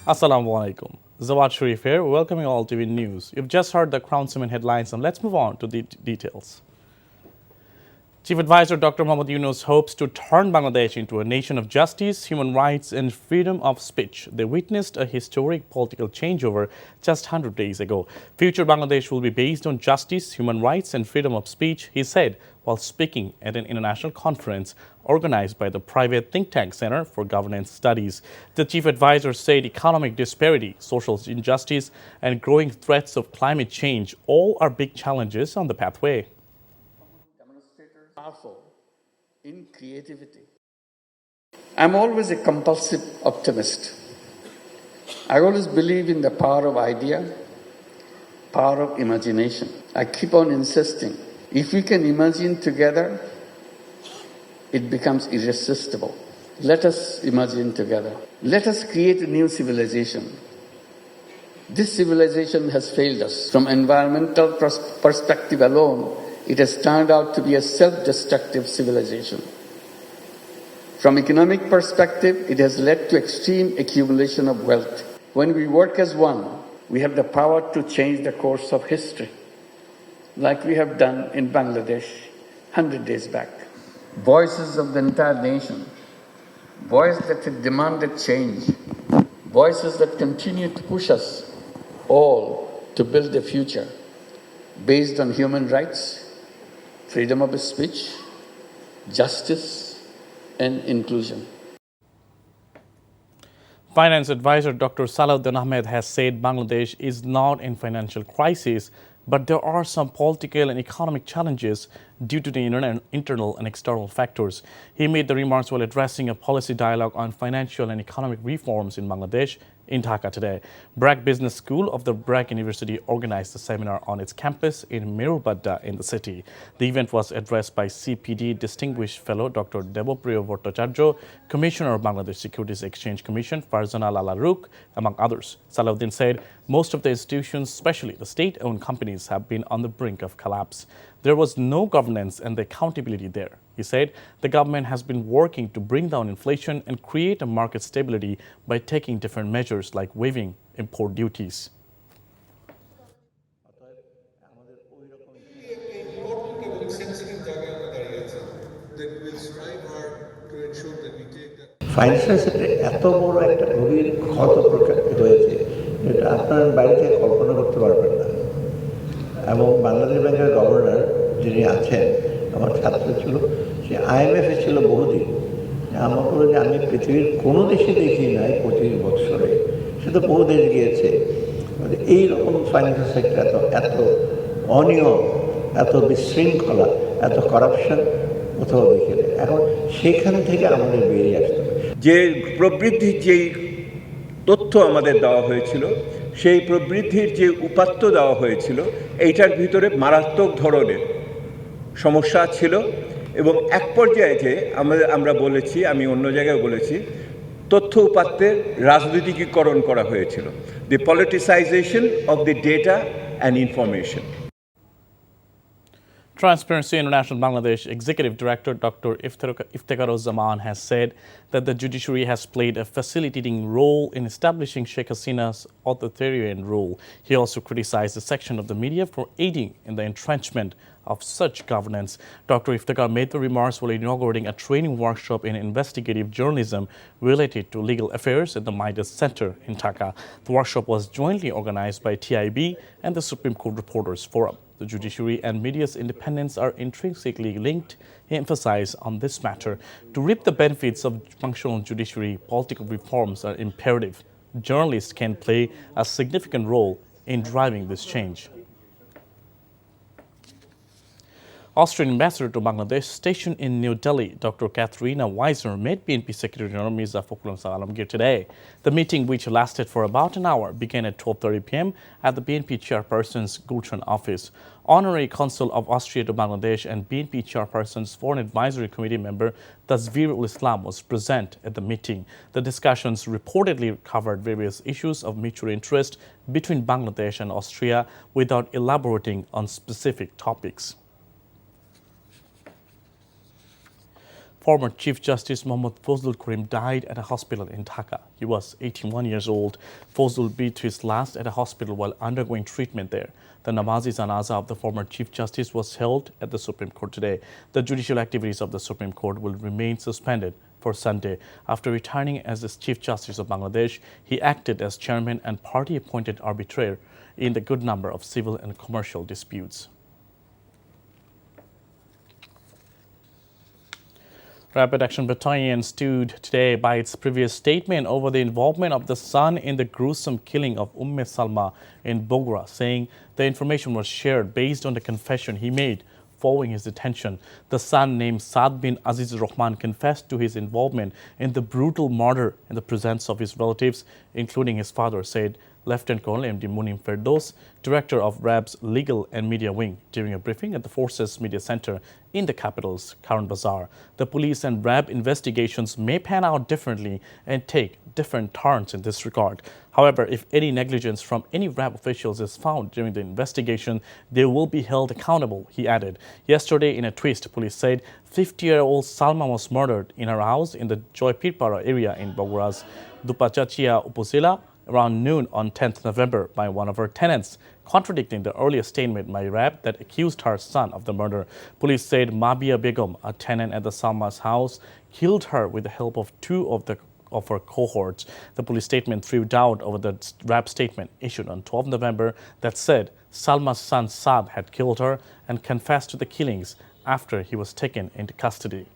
Assalamu alaikum. Zawad Sharif here, welcoming all to TV News. You've just heard the Crown Cement headlines, and let's move on to the details. Chief Advisor Dr. Mohammad Yunus hopes to turn Bangladesh into a nation of justice, human rights, and freedom of speech. They witnessed a historic political changeover just 100 days ago. Future Bangladesh will be based on justice, human rights, and freedom of speech, he said while speaking at an international conference organized by the private think tank Center for Governance Studies. The chief advisor said economic disparity, social injustice, and growing threats of climate change all are big challenges on the pathway. Powerful in creativity. I'm always a compulsive optimist. I always believe in the power of idea, power of imagination. I keep on insisting, if we can imagine together, it becomes irresistible. Let us imagine together. Let us create a new civilization. This civilization has failed us. From environmental perspective alone, it has turned out to be a self-destructive civilization. From economic perspective, it has led to extreme accumulation of wealth. When we work as one, we have the power to change the course of history, like we have done in Bangladesh 100 days back. Voices of the entire nation, voices that have demanded change, voices that continue to push us all to build a future based on human rights, freedom of speech, justice, and inclusion. Finance advisor Dr. Salahuddin Ahmed has said Bangladesh is not in financial crisis, but there are some political and economic challenges due to the internal and external factors. He made the remarks while addressing a policy dialogue on financial and economic reforms in Bangladesh in Dhaka today. Bragg Business School of the Bragg University organized a seminar on its campus in Mirubadda in the city. The event was addressed by CPD Distinguished Fellow Dr. Debopriyo Bhattacharya, Commissioner of Bangladesh Securities Exchange Commission Farzana Lala Ruk, among others. Salahuddin said most of the institutions, especially the state-owned companies, have been on the brink of collapse. There was no governance and the accountability there. He said the government has been working to bring down inflation and create a market stability by taking different measures like waiving import duties. Financial সেক্টরে এত বড় একটা গভীর ক্ষত হয়েছে যেটা আপনার বাইরে থেকে কল্পনা করতে পারবেন না। এবং বাংলাদেশ ব্যাংকের গভর্নর যিনি আছেন আমার ছাত্র ছিল, সে IMF-এ ছিল বহুদিন। আমার বলে যে আমি পৃথিবীর কোনো দেশে দেখি নাই 25 বছরে, সে তো বহু দেশ গিয়েছে। এইরকম ফাইন্যান্সিয়াল সেক্টর এত অনিয়ম, এত বিশৃঙ্খলা, এত করাপশন কোথাও দেখি না। এখন সেখান থেকে আমাদের বেরিয়ে আসতে হবে। যে প্রবৃদ্ধির যেই তথ্য আমাদের দেওয়া হয়েছিল, সেই প্রবৃদ্ধির যে উপাত্ত দেওয়া হয়েছিল, এইটার ভিতরে মারাত্মক ধরনের সমস্যা ছিল এবং এক পর্যায়ে যে আমরা বলেছি, আমি অন্য জায়গায় বলেছি, তথ্য উপাত্তের রাজনৈতিকীকরণ করা হয়েছিল, the politicization of the data and information. Transparency International Bangladesh Executive Director Dr. Iftikharuzzaman has said that the judiciary has played a facilitating role in establishing Sheikh Hasina's authoritarian rule. He also criticized the section of the media for aiding in the entrenchment of such governance. Dr. Iftikhar made the remarks while inaugurating a training workshop in investigative journalism related to legal affairs at the Midas Center in Dhaka. The workshop was jointly organized by TIB and the Supreme Court Reporters Forum. The judiciary and media's independence are intrinsically linked, he emphasized on this matter. To reap the benefits of functional judiciary, political reforms are imperative. Journalists can play a significant role in driving this change. Austrian Ambassador to Bangladesh stationed in New Delhi, Dr. Katharina Weiser, met BNP Secretary General Mirza Fakhrul Alamgir today. The meeting, which lasted for about an hour, began at 12:30 p.m. at the BNP Chairperson's Gulshan office. Honorary Consul of Austria to Bangladesh and BNP Chairperson's Foreign Advisory Committee member Tasveerul Islam was present at the meeting. The discussions reportedly covered various issues of mutual interest between Bangladesh and Austria without elaborating on specific topics. former Chief Justice Mohammad Fazlul Karim died at a hospital in Dhaka. He was 81 years old. Fazlul breathed his last at a hospital while undergoing treatment there. The Namazi Janaza of the former Chief Justice was held at the Supreme Court today. The judicial activities of the Supreme Court will remain suspended for Sunday. After returning as the Chief Justice of Bangladesh, he acted as chairman and party-appointed arbitrator in the good number of civil and commercial disputes. Rapid Action Battalion stood today by its previous statement over the involvement of the son in the gruesome killing of Salma in Bogora, saying the information was shared based on the confession he made following his detention. The son, named Saad bin Aziz Rahman, confessed to his involvement in the brutal murder in the presence of his relatives, including his father, said Lieutenant Colonel M.D. Munim Ferdos, director of RAB's Legal and Media Wing, during a briefing at the Forces Media Center in the capital's Karan Bazaar. The police and RAB investigations may pan out differently and take different turns in this regard. However, if any negligence from any RAB officials is found during the investigation, they will be held accountable, he added. Yesterday, in a twist, police said 50-year-old Salma was murdered in her house in the Joypirpara area in Bogora's Dupachachia Upazila around noon on 10th November by one of her tenants, contradicting the earlier statement by RAB that accused her son of the murder. Police said Mabia Begum, a tenant at the Salma's house, killed her with the help of two of her cohorts. The police statement threw doubt over the RAB statement issued on 12 November that said Salma's son Saad had killed her and confessed to the killings after he was taken into custody.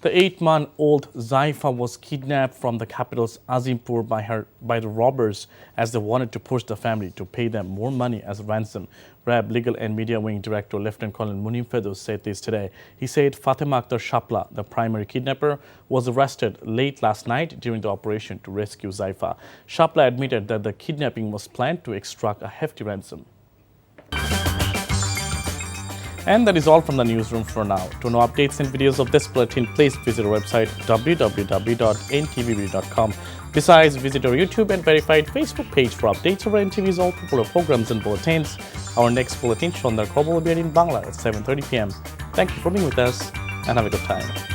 The 8-month-old Zaifa was kidnapped from the capital's Azimpur by the robbers as they wanted to push the family to pay them more money as ransom. RAB Legal and Media Wing Director Lieutenant Colonel Munim Ferdos said this today. He said Fatima Akhtar Shapla, the primary kidnapper, was arrested late last night during the operation to rescue Zaifa. Shapla admitted that the kidnapping was planned to extract a hefty ransom. And that is all from the newsroom for now. To know updates and videos of this bulletin, please visit our website www.ntvb.com. Besides, visit our YouTube and verified Facebook page for updates over NTV's all popular programs and bulletins. Our next bulletin, Shandar Global, will be in Bangla at 7:30 p.m. Thank you for being with us and have a good time.